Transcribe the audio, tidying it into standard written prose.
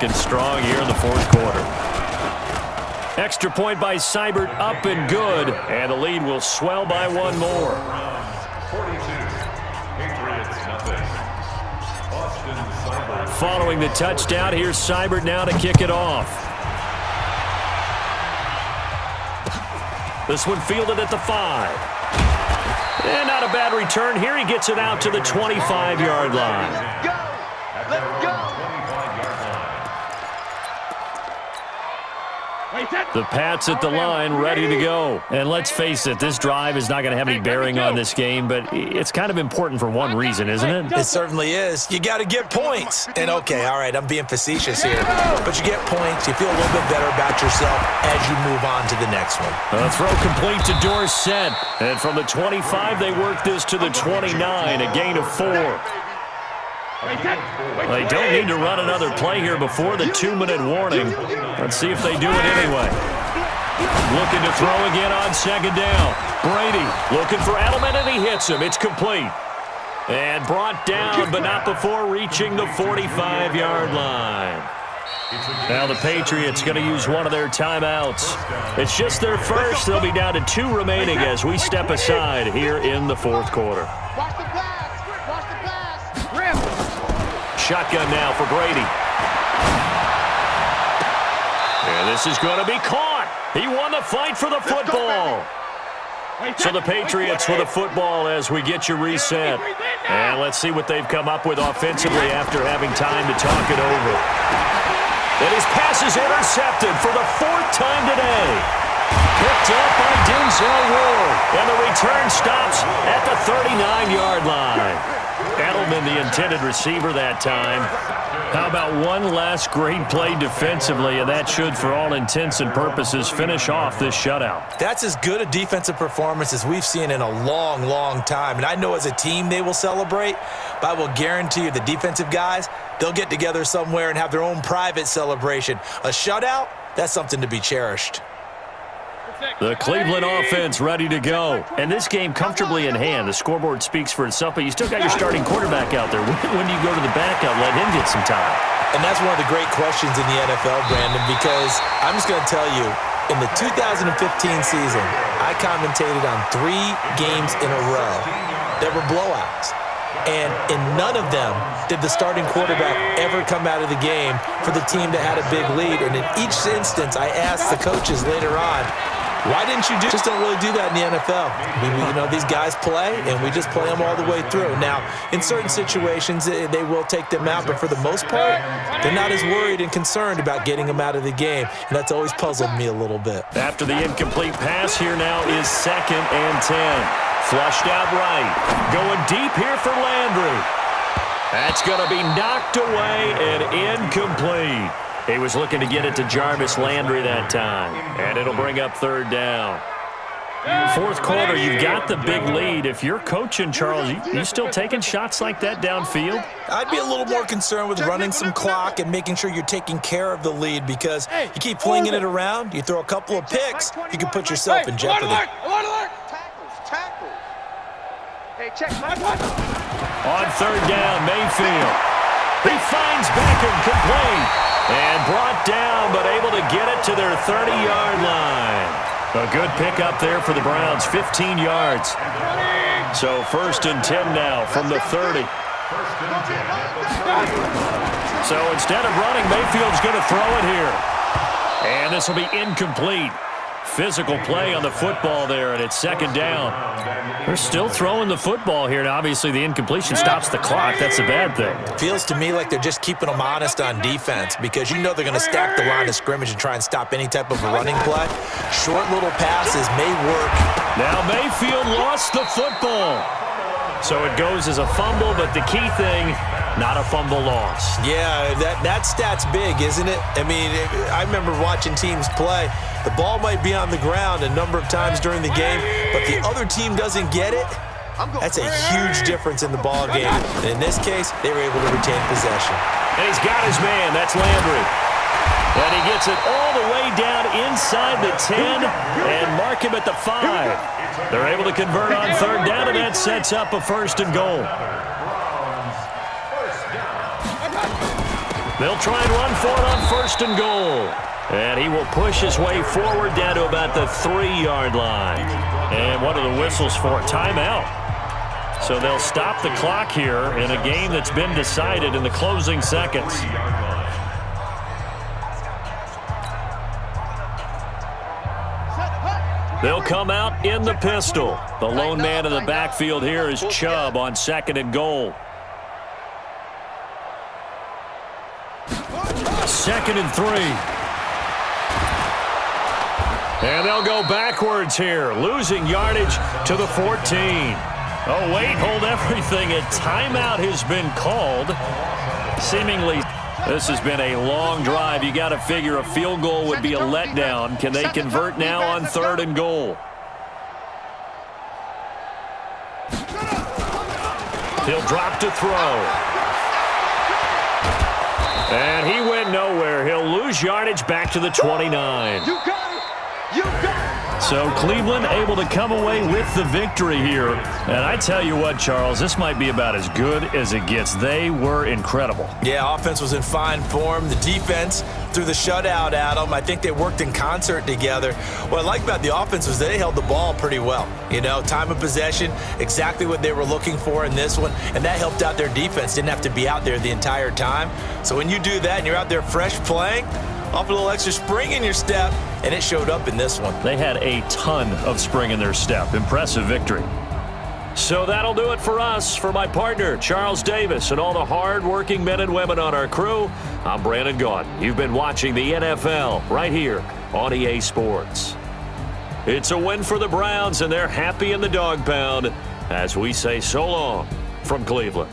looking strong here in the fourth quarter. Extra point by Seibert, up and good, and the lead will swell by one more. 42, Patriots nothing. Austin Seibert. Following the touchdown, here's Seibert now to kick it off. This one fielded at the 5. And not a bad return here. He gets it out to the 25-yard line. Let's go! Let's go! The Pats at the line, ready to go. And let's face it, this drive is not going to have any bearing on this game, but it's kind of important for one reason, isn't it? It certainly is. You got to get points. And, okay, all right, I'm being facetious here. But you get points, you feel a little bit better about yourself as you move on to the next one. A throw complete to Dorsett. And from the 25, they work this to the 29, a gain of 4. They don't need to run another play here before the 2-minute warning. Let's see if they do it anyway. Looking to throw again on second down. Brady looking for Edelman, and he hits him. It's complete. And brought down, but not before reaching the 45-yard line. Now the Patriots going to use one of their timeouts. It's just their first. They'll be down to 2 remaining as we step aside here in the fourth quarter. Watch the pass. Watch the pass. Rim. Shotgun now for Brady. And this is going to be caught. He won the fight for the football. So the Patriots with the football as we get you reset. And let's see what they've come up with offensively after having time to talk it over. And his pass is intercepted for the 4th time today. Picked up by Denzel Ward. And the return stops at the 39-yard line. Edelman, the intended receiver that time. How about one last great play defensively, and that should, for all intents and purposes, finish off this shutout. That's as good a defensive performance as we've seen in a long, long time. And I know as a team they will celebrate, but I will guarantee you the defensive guys, they'll get together somewhere and have their own private celebration. A shutout, that's something to be cherished. The Cleveland offense ready to go. And this game comfortably in hand. The scoreboard speaks for itself, but you still got your starting quarterback out there. When do you go to the backup, let him get some time? And that's one of the great questions in the NFL, Brandon, because I'm just going to tell you, in the 2015 season, I commentated on 3 games in a row that were blowouts. And in none of them did the starting quarterback ever come out of the game for the team that had a big lead. And in each instance, I asked the coaches later on, why didn't you just don't really do that in the NFL? These guys play, and we just play them all the way through. Now, in certain situations, they will take them out, but for the most part, they're not as worried and concerned about getting them out of the game, and that's always puzzled me a little bit. After the incomplete pass, here now is 2nd and 10. Flushed out right. Going deep here for Landry. That's going to be knocked away and incomplete. He was looking to get it to Jarvis Landry that time. And it'll bring up 3rd down. Fourth quarter, you've got the big lead. If you're coaching, Charles, you still taking shots like that downfield? I'd be a little more concerned with running some clock and making sure you're taking care of the lead, because you keep flinging it around, you throw a couple of picks, you can put yourself in jeopardy. Tackles. Hey, check. On 3rd down, Mayfield. He finds Beckham complete. And brought down, but able to get it to their 30-yard line. A good pickup there for the Browns, 15 yards. So 1st and 10 now from the 30. So instead of running, Mayfield's going to throw it here. And this will be incomplete. Physical play on the football there, and it's 2nd down. They're still throwing the football here, and obviously the incompletion stops the clock. That's a bad thing. Feels to me like they're just keeping them honest on defense, because you know they're going to stack the line of scrimmage and try and stop any type of a running play. Short little passes may work. Now Mayfield lost the football. So it goes as a fumble, but the key thing, not a fumble loss. Yeah, that stat's big, isn't it? I mean, I remember watching teams play. The ball might be on the ground a number of times during the game, but the other team doesn't get it. That's a huge difference in the ball game. And in this case, they were able to retain possession. And he's got his man. That's Landry. And he gets it all the way down inside the 10 and mark him at the 5. They're able to convert on 3rd down, and that sets up a 1st and goal. They'll try and run for it on first and goal. And he will push his way forward down to about the 3-yard line. And what are the whistles for? Timeout. So they'll stop the clock here in a game that's been decided in the closing seconds. They'll come out in the pistol. The lone man in the backfield here is Chubb on 2nd and goal. 2nd and 3. And they'll go backwards here, losing yardage to the 14. Oh, wait, hold everything. A timeout has been called. Seemingly, this has been a long drive. You got to figure a field goal would be a letdown. Can they convert now on 3rd and goal? He'll drop to throw. And he went nowhere. He'll lose yardage back to the 29. You got it. You got it. So Cleveland able to come away with the victory here. And I tell you what, Charles, this might be about as good as it gets. They were incredible. Yeah, offense was in fine form. The defense through the shutout, Adam, I think they worked in concert together. What I like about the offense was they held the ball pretty well. You know, time of possession, exactly what they were looking for in this one, and that helped out their defense. Didn't have to be out there the entire time. So when you do that and you're out there fresh playing, off a little extra spring in your step, and it showed up in this one. They had a ton of spring in their step. Impressive victory. So that'll do it for us. For my partner, Charles Davis, and all the hard-working men and women on our crew, I'm Brandon Gaudin. You've been watching the NFL right here on EA Sports. It's a win for the Browns, and they're happy in the dog pound as we say so long from Cleveland.